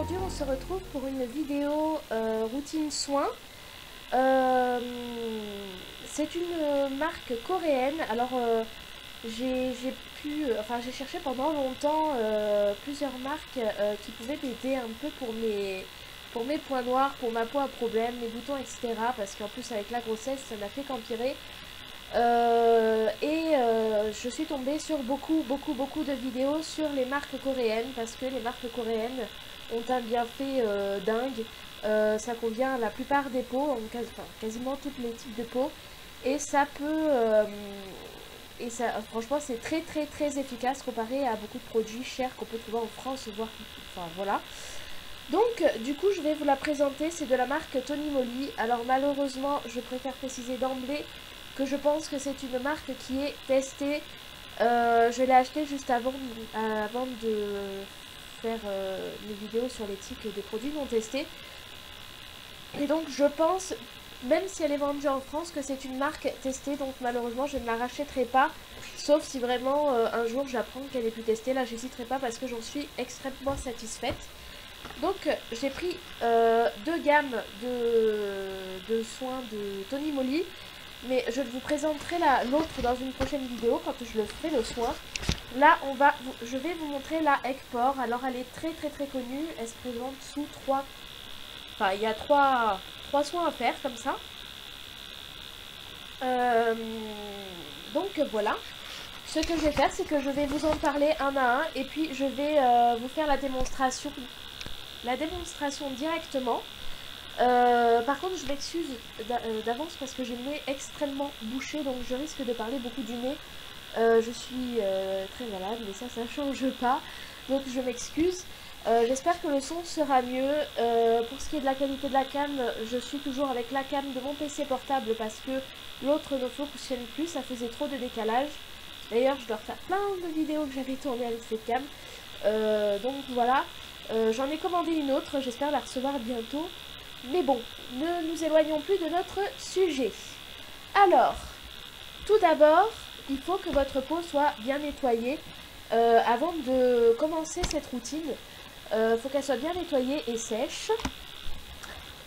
aujourd'hui on se retrouve pour une vidéo routine soins. C'est une marque coréenne. Alors j'ai cherché pendant longtemps plusieurs marques qui pouvaient m'aider un peu pour mes points noirs, pour ma peau à problème, mes boutons, etc. Parce qu'en plus avec la grossesse ça n'a fait qu'empirer. Je suis tombée sur beaucoup de vidéos sur les marques coréennes parce que les marques coréennes ont un bienfait dingue. Ça convient à la plupart des peaux, quasiment tous les types de peaux, et ça peut franchement c'est très efficace comparé à beaucoup de produits chers qu'on peut trouver en France, voire enfin voilà. Donc du coup je vais vous la présenter, c'est de la marque Tony Moly. Alors malheureusement je préfère préciser d'emblée que je pense que c'est une marque qui est testée. Je l'ai achetée juste avant de faire mes vidéos sur l'éthique des produits non testés. Et donc je pense, même si elle est vendue en France, que c'est une marque testée. Donc malheureusement je ne la rachèterai pas. Sauf si vraiment un jour j'apprends qu'elle est plus testée. Là j'hésiterai pas parce que j'en suis extrêmement satisfaite. Donc j'ai pris deux gammes de soins de Tony Moly. Mais je vous présenterai l'autre dans une prochaine vidéo quand je le ferai le soin. Là, je vais vous montrer la Ekpor. Alors, elle est très connue. Elle se présente sous trois... Enfin, il y a trois soins à faire, comme ça. Donc, voilà. Ce que je vais faire, c'est que je vais vous en parler un à un. Et puis, je vais vous faire la démonstration directement. Par contre je m'excuse d'avance parce que j'ai le nez extrêmement bouché, donc je risque de parler beaucoup du nez. Je suis très malade, mais ça change pas, donc je m'excuse. J'espère que le son sera mieux. Pour ce qui est de la qualité de la cam, je suis toujours avec la cam de mon PC portable parce que l'autre ne fonctionne plus, ça faisait trop de décalage. D'ailleurs je dois refaire plein de vidéos que j'avais tournées avec cette cam. Donc voilà, j'en ai commandé une autre, j'espère la recevoir bientôt. Mais bon, ne nous éloignons plus de notre sujet. Alors, tout d'abord, il faut que votre peau soit bien nettoyée avant de commencer cette routine. Il faut qu'elle soit bien nettoyée et sèche.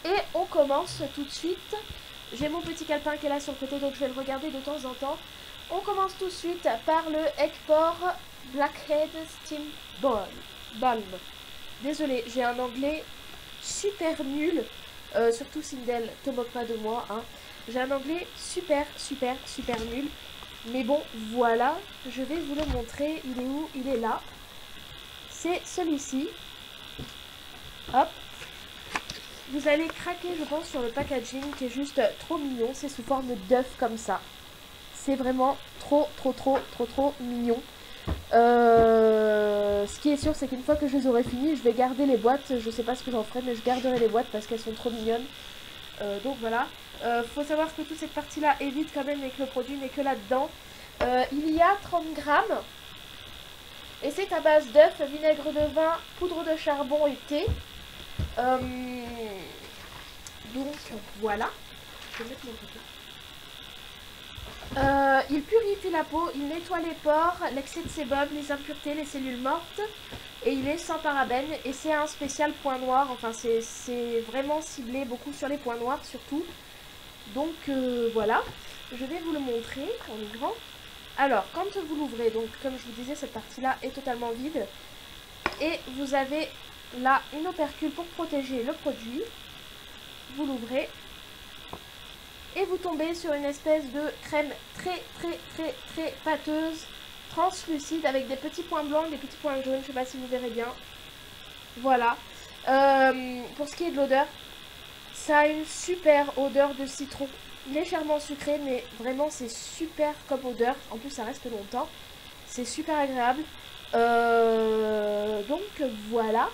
Et on commence tout de suite. J'ai mon petit calepin qui est là sur le côté, donc je vais le regarder de temps en temps. On commence tout de suite par le Ekpor Blackhead Steam Balm. Désolée, j'ai un anglais super nul. Surtout Sindel, te moque pas de moi, hein. J'ai un anglais super nul. Mais bon, voilà, je vais vous le montrer. Il est où? Il est là. C'est celui-ci. Hop. Vous allez craquer, je pense, sur le packaging qui est juste trop mignon. C'est sous forme d'œuf comme ça. C'est vraiment trop mignon. Ce qui est sûr, c'est qu'une fois que je les aurai finis, je vais garder les boîtes. Je sais pas ce que j'en ferai, mais je garderai les boîtes parce qu'elles sont trop mignonnes. Donc voilà. Faut savoir que toute cette partie-là est vide quand même et que le produit n'est que là-dedans. Il y a 30 grammes. Et c'est à base d'œufs, vinaigre de vin, poudre de charbon et thé. Donc voilà. Je vais mettre mon côté. Il purifie la peau, il nettoie les pores, l'excès de sébum, les impuretés, les cellules mortes. Et il est sans parabènes. Et c'est un spécial point noir. Enfin, c'est vraiment ciblé beaucoup sur les points noirs surtout. Donc voilà. Je vais vous le montrer en ouvrant. Alors, quand vous l'ouvrez, donc comme je vous disais, cette partie-là est totalement vide. Et vous avez là une opercule pour protéger le produit. Vous l'ouvrez. Et vous tombez sur une espèce de crème très pâteuse, translucide, avec des petits points blancs, des petits points jaunes, je sais pas si vous verrez bien. Voilà. Pour ce qui est de l'odeur, ça a une super odeur de citron, légèrement sucrée, mais vraiment c'est super comme odeur. En plus ça reste longtemps, c'est super agréable. Donc voilà.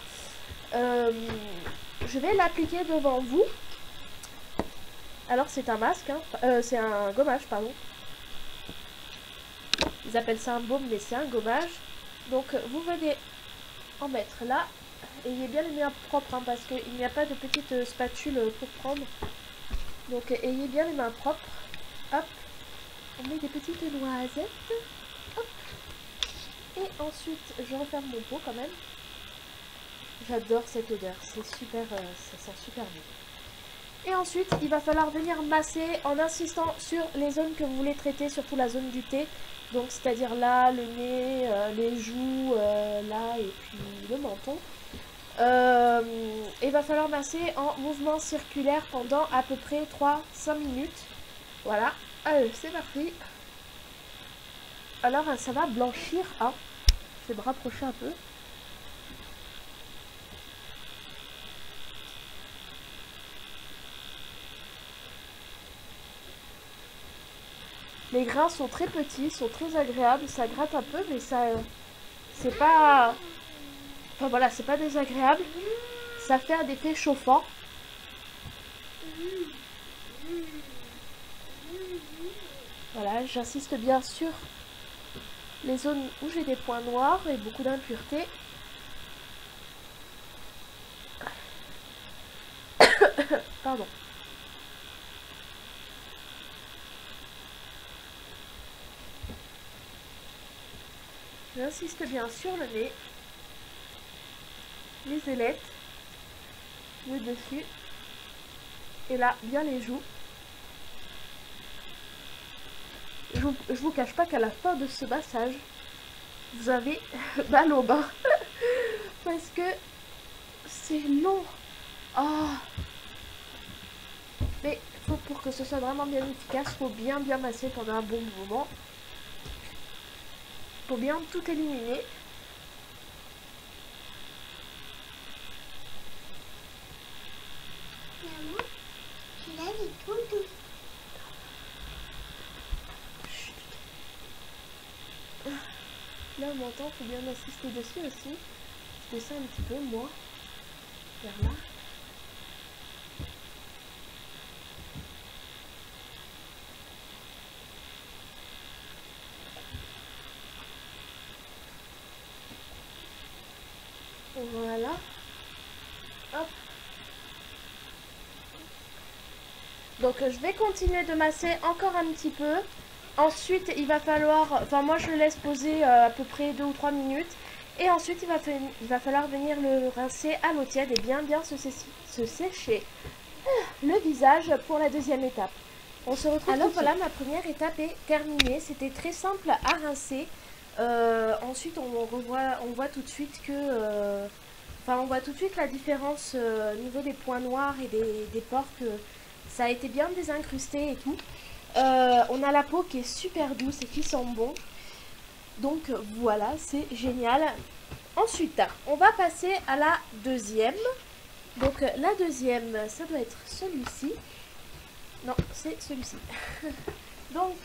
Je vais l'appliquer devant vous. Alors c'est un masque, hein. C'est un gommage, pardon. Ils appellent ça un baume, mais c'est un gommage. Donc vous venez en mettre là. Ayez bien les mains propres, hein, parce qu'il n'y a pas de petite spatule pour prendre. Donc ayez bien les mains propres. Hop. On met des petites noisettes. Hop. Et ensuite je referme mon pot quand même. J'adore cette odeur, c'est super, ça sent super bon. Et ensuite, il va falloir venir masser en insistant sur les zones que vous voulez traiter, surtout la zone du thé. Donc, c'est-à-dire là, le nez, les joues, là, et puis le menton. Il va falloir masser en mouvement circulaire pendant à peu près 3-5 minutes. Voilà. Allez, c'est parti. Alors, ça va blanchir. Hein. Je vais me rapprocher un peu. Les grains sont très petits, sont très agréables, ça gratte un peu, mais ça, c'est pas, enfin voilà, c'est pas désagréable. Ça fait un effet chauffant. Voilà, j'insiste bien sur les zones où j'ai des points noirs et beaucoup d'impuretés. Pardon. J'insiste bien sur le nez, les ailettes, le dessus, et là, bien les joues. Je vous cache pas qu'à la fin de ce massage, vous avez mal aux mains, parce que c'est long. Oh. Mais pour que ce soit vraiment bien efficace, faut bien masser pendant un bon moment. Faut bien tout éliminer. Maman, tu l'as dit tout doux. Là, on m'entend, faut bien assister dessus aussi. Je descends un petit peu, moi, vers là. Voilà. Hop. Donc je vais continuer de masser encore un petit peu. Ensuite il va falloir, enfin moi je le laisse poser à peu près 2 ou 3 minutes. Et ensuite il va falloir venir le rincer à l'eau tiède et bien se sécher le visage pour la deuxième étape. On se retrouve. Alors voilà, ma première étape est terminée. C'était très simple à rincer. Ensuite on voit tout de suite que on voit tout de suite la différence au niveau des points noirs et des pores, que ça a été bien désincrusté et tout. On a la peau qui est super douce et qui sent bon. Donc voilà, c'est génial. Ensuite, on va passer à la deuxième. Donc la deuxième, ça doit être celui-ci. Non, c'est celui-ci. Donc,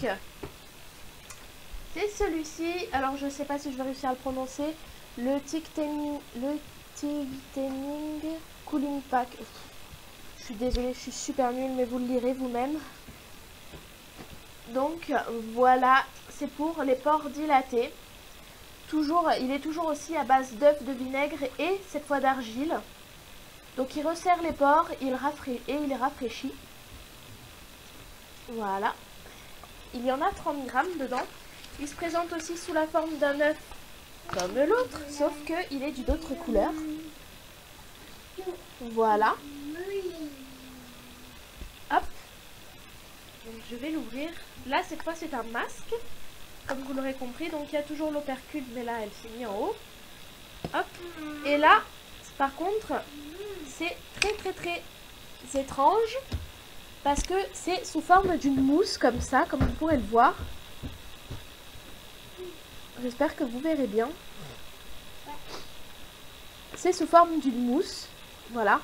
c'est celui-ci. Alors, je sais pas si je vais réussir à le prononcer. Le Tightening Cooling Pack. Je suis désolée, je suis super nulle, mais vous le lirez vous-même. Donc, voilà, c'est pour les pores dilatés. Il est toujours aussi à base d'œuf, de vinaigre et cette fois d'argile. Donc, il resserre les pores il les rafraîchit. Voilà. Il y en a 30 grammes dedans. Il se présente aussi sous la forme d'un œuf comme l'autre, sauf qu'il est d'une autre couleur. Voilà. Hop. Donc je vais l'ouvrir. Là, cette fois, c'est un masque, comme vous l'aurez compris. Donc il y a toujours l'opercule, mais là, elle s'est mise en haut. Hop. Et là, par contre, c'est très étrange, parce que c'est sous forme d'une mousse, comme ça, comme vous pourrez le voir. J'espère que vous verrez bien. C'est sous forme d'une mousse. Voilà.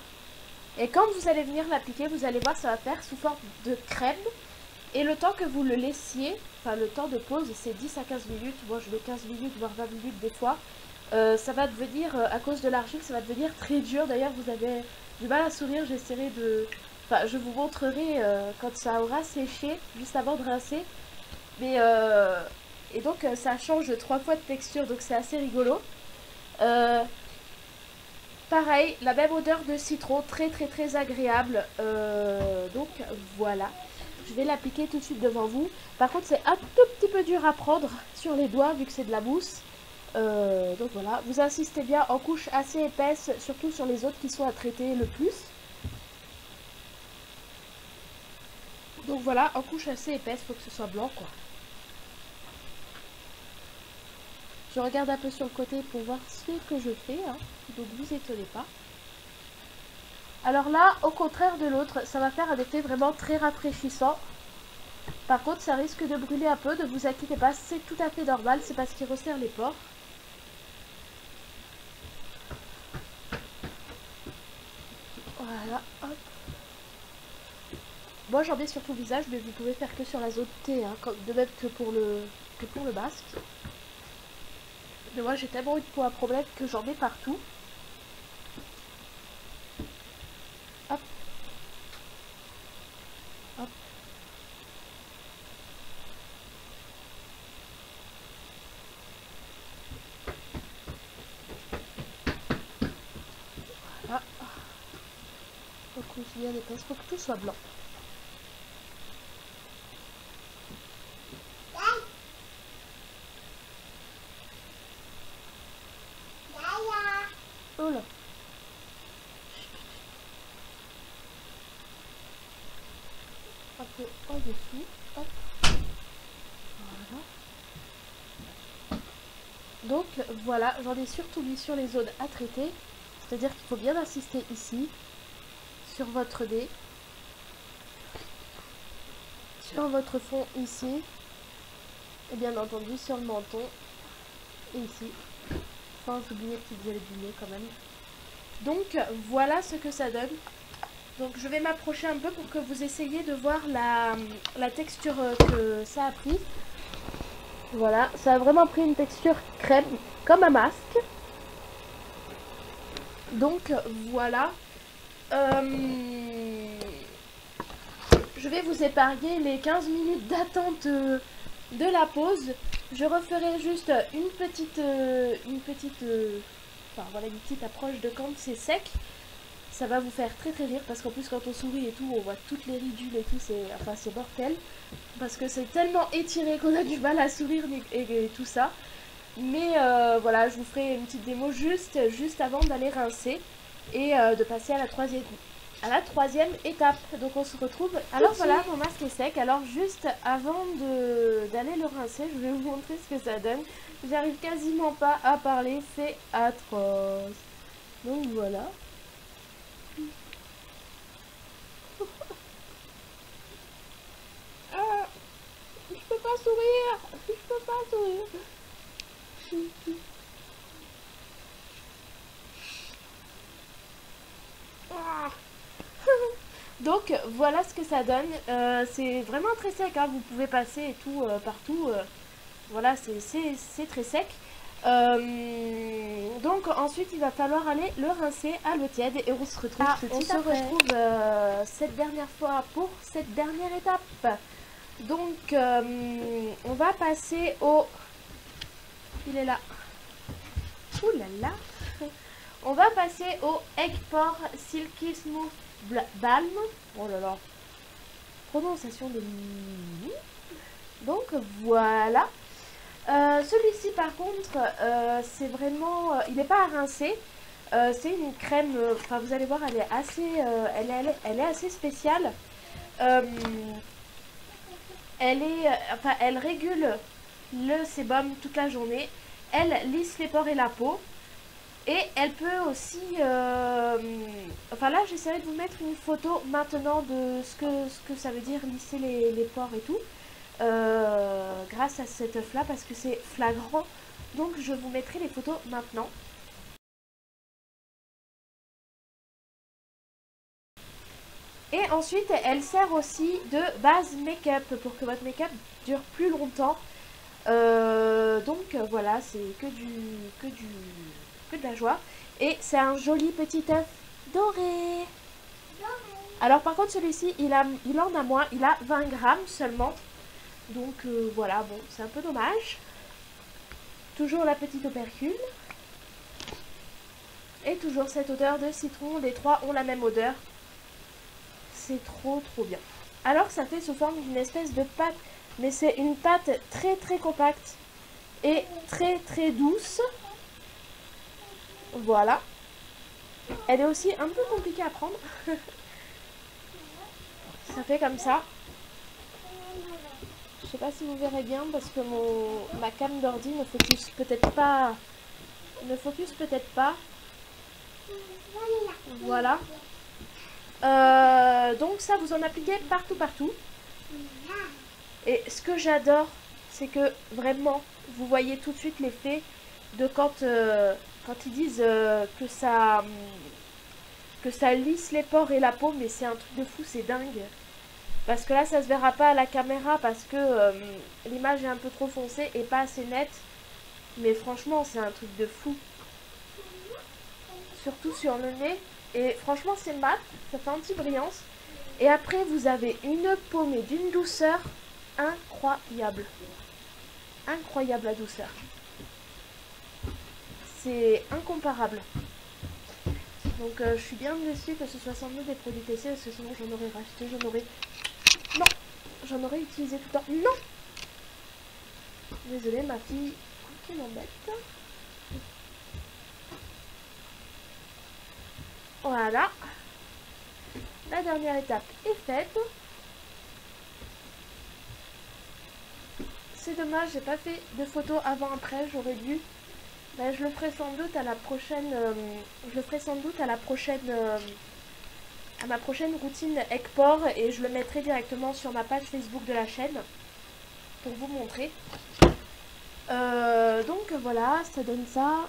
Et quand vous allez venir l'appliquer, vous allez voir, ça va faire sous forme de crème. Et le temps que vous le laissiez, enfin le temps de pause, c'est 10 à 15 minutes. Moi, je mets 15 minutes, voire 20 minutes des fois. Ça va devenir, à cause de l'argile, ça va devenir très dur. D'ailleurs, vous avez du mal à sourire. J'essaierai de... Enfin, je vous montrerai quand ça aura séché, juste avant de rincer. Mais... Et donc, ça change 3 fois de texture, donc c'est assez rigolo. Pareil, la même odeur de citron, très agréable. Donc voilà, je vais l'appliquer tout de suite devant vous. Par contre, c'est un tout petit peu dur à prendre sur les doigts vu que c'est de la mousse. Donc voilà, vous insistez bien en couche assez épaisse, surtout sur les autres qui sont à traiter le plus. Donc voilà, en couche assez épaisse, faut que ce soit blanc quoi. Je regarde un peu sur le côté pour voir ce que je fais, hein. Donc vous étonnez pas. Alors là, au contraire de l'autre, ça va faire un effet vraiment très rafraîchissant. Par contre, ça risque de brûler un peu, ne vous inquiétez pas, c'est tout à fait normal, c'est parce qu'il resserre les pores. Voilà, hop. Moi j'en ai sur tout le visage, mais vous pouvez faire que sur la zone T, hein, de même que pour le masque. Mais moi j'ai tellement eu de peau à problème que j'en ai partout. Hop. Hop. Voilà. Donc on se bien épaisse, faut que tout soit blanc. Oh là. Un peu en dessous. Hop. Voilà. Donc voilà, j'en ai surtout mis sur les zones à traiter. C'est-à-dire qu'il faut bien insister ici, sur votre nez, sur votre fond ici, et bien entendu sur le menton, et ici, sans oublier les petites ailes du nez quand même. Donc voilà ce que ça donne. Donc je vais m'approcher un peu pour que vous essayiez de voir la texture que ça a pris. Voilà, ça a vraiment pris une texture crème, comme un masque. Donc voilà. Je vais vous épargner les 15 minutes d'attente de la pause. Je referai juste une petite approche de quand c'est sec. Ça va vous faire très très rire parce qu'en plus quand on sourit et tout, on voit toutes les ridules et tout, c'est mortel. Parce que c'est tellement étiré qu'on a du mal à sourire et tout ça. Mais voilà, je vous ferai une petite démo juste avant d'aller rincer et de passer à la troisième étape. Donc on se retrouve. Alors voilà, mon masque est sec. Alors juste avant d'aller le rincer, je vais vous montrer ce que ça donne. J'arrive quasiment pas à parler, c'est atroce. Donc voilà. Ah, je peux pas sourire. Je peux pas sourire. Ah. Donc voilà ce que ça donne. C'est vraiment très sec, hein. Vous pouvez passer et tout partout. Voilà, c'est très sec. Donc ensuite il va falloir aller le rincer à l'eau tiède et on se retrouve cette dernière fois pour cette dernière étape. Donc on va passer au... Il est là. Ouh là là. On va passer au Egg Pore Silky Smooth Balm. Oh là là. Prononciation de... Donc voilà. Celui-ci par contre, c'est vraiment... il n'est pas à rincer. C'est une crème... Enfin vous allez voir, elle est assez, elle est assez spéciale. Elle régule le sébum toute la journée. Elle lisse les pores et la peau. Et elle peut aussi... Enfin là, j'essaierai de vous mettre une photo maintenant de ce que ça veut dire lisser les pores et tout. Grâce à cet œuf là, parce que c'est flagrant. Donc je vous mettrai les photos maintenant. Et ensuite, elle sert aussi de base make-up pour que votre make-up dure plus longtemps. Donc voilà, c'est que de la joie. Et c'est un joli petit œuf doré. Alors par contre celui-ci il en a moins, il a 20 grammes seulement. Donc voilà, bon c'est un peu dommage. Toujours la petite opercule. Et toujours cette odeur de citron, les trois ont la même odeur. C'est trop bien. Alors ça fait sous forme d'une espèce de pâte, mais c'est une pâte très compacte. est très très douce. Voilà. Elle est aussi un peu compliquée à prendre. Ça fait comme ça. Je sais pas si vous verrez bien parce que ma cam d'ordi ne focus peut-être pas. Voilà. Donc ça, vous en appliquez partout. Et ce que j'adore, c'est que vraiment, vous voyez tout de suite l'effet de quand ils disent que ça lisse les pores et la peau, mais c'est un truc de fou, c'est dingue. Parce que là, ça se verra pas à la caméra parce que l'image est un peu trop foncée et pas assez nette. Mais franchement, c'est un truc de fou. Surtout sur le nez. Et franchement, c'est mat, ça fait anti-brillance. Et après, vous avez une peau, mais d'une douceur incroyable. Incroyable la douceur. C'est incomparable. Donc je suis bien déçue que ce soit sans nous des produits TC parce que sinon j'en aurais racheté, j'en aurais utilisé tout le temps. Non. Désolée ma fille qui m'embête. Voilà. La dernière étape est faite. C'est dommage, j'ai pas fait de photos avant-après, j'aurais dû. Ben, je le ferai sans doute à la prochaine. À ma prochaine routine Ekpor et je le mettrai directement sur ma page Facebook de la chaîne pour vous montrer. Donc voilà, ça donne ça.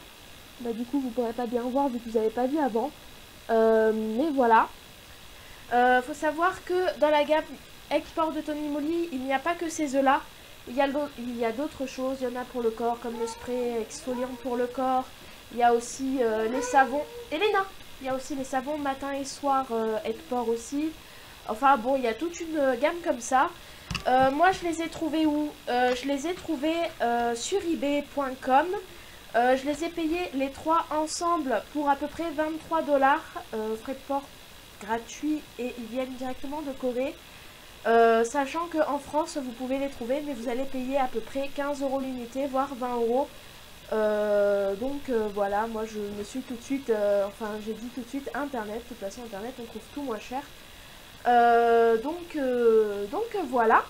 Bah, du coup, vous pourrez pas bien voir vu que vous n'avez pas vu avant. Mais voilà. Faut savoir que dans la gamme Ekpor de Tony Moly, il n'y a pas que ces œufs là. Il y a d'autres choses, il y en a pour le corps comme le spray exfoliant pour le corps. Il y a aussi les savons. Elena, il y a aussi les savons matin et soir Ekpor aussi. Enfin bon, il y a toute une gamme comme ça. Moi je les ai trouvés où je les ai trouvés sur ebay.com. Je les ai payés les 3 ensemble pour à peu près 23 $. Frais de port gratuits et ils viennent directement de Corée. Sachant qu'en France vous pouvez les trouver mais vous allez payer à peu près 15 € l'unité voire 20 €. Donc voilà, moi je me suis tout de suite j'ai dit tout de suite internet. De toute façon internet on trouve tout moins cher. Donc voilà.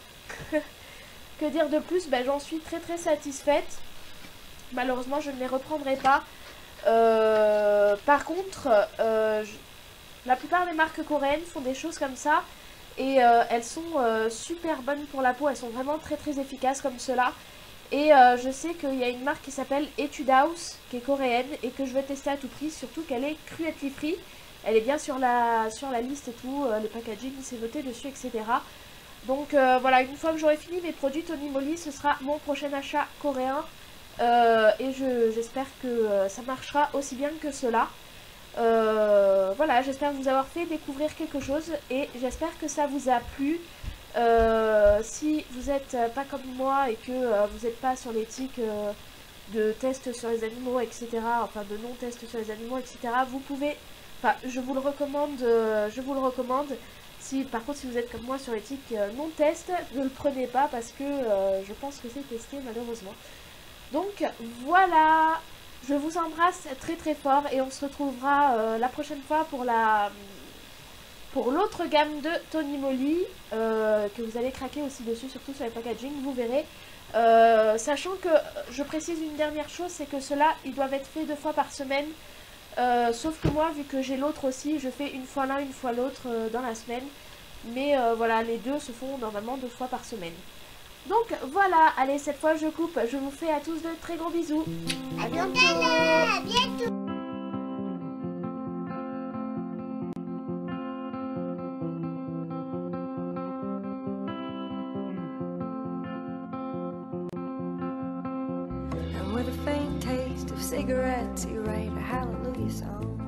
Que dire de plus, ben, j'en suis très très satisfaite. Malheureusement je ne les reprendrai pas. Par contre la plupart des marques coréennes font des choses comme ça. Et elles sont super bonnes pour la peau, elles sont vraiment très très efficaces comme cela. Et je sais qu'il y a une marque qui s'appelle Etude House, qui est coréenne, et que je veux tester à tout prix, surtout qu'elle est cruelty free. Elle est bien sur la liste et tout, les packaging, c'est noté dessus, etc. Donc voilà, une fois que j'aurai fini mes produits Tony Moly, ce sera mon prochain achat coréen. Et j'espère que ça marchera aussi bien que cela. Voilà, j'espère vous avoir fait découvrir quelque chose et j'espère que ça vous a plu. Si vous n'êtes pas comme moi et que vous n'êtes pas sur l'éthique de tests sur les animaux, etc., enfin de non-tests sur les animaux, etc., vous pouvez, enfin je vous le recommande, Si, par contre, si vous êtes comme moi sur l'éthique non-test, ne le prenez pas parce que je pense que c'est testé malheureusement. Donc voilà, je vous embrasse très très fort et on se retrouvera la prochaine fois pour l'autre gamme de Tony Moly que vous allez craquer aussi dessus, surtout sur les packaging, vous verrez. Sachant que, je précise une dernière chose, c'est que ceux-là, ils doivent être faits 2 fois par semaine. Sauf que moi, vu que j'ai l'autre aussi, je fais une fois l'un, une fois l'autre dans la semaine. Mais voilà, les deux se font normalement 2 fois par semaine. Donc voilà, allez, cette fois je coupe. Je vous fais à tous de très gros bisous. À bientôt. À bientôt. And with a faint taste of cigarettes, you write a hallelujah song.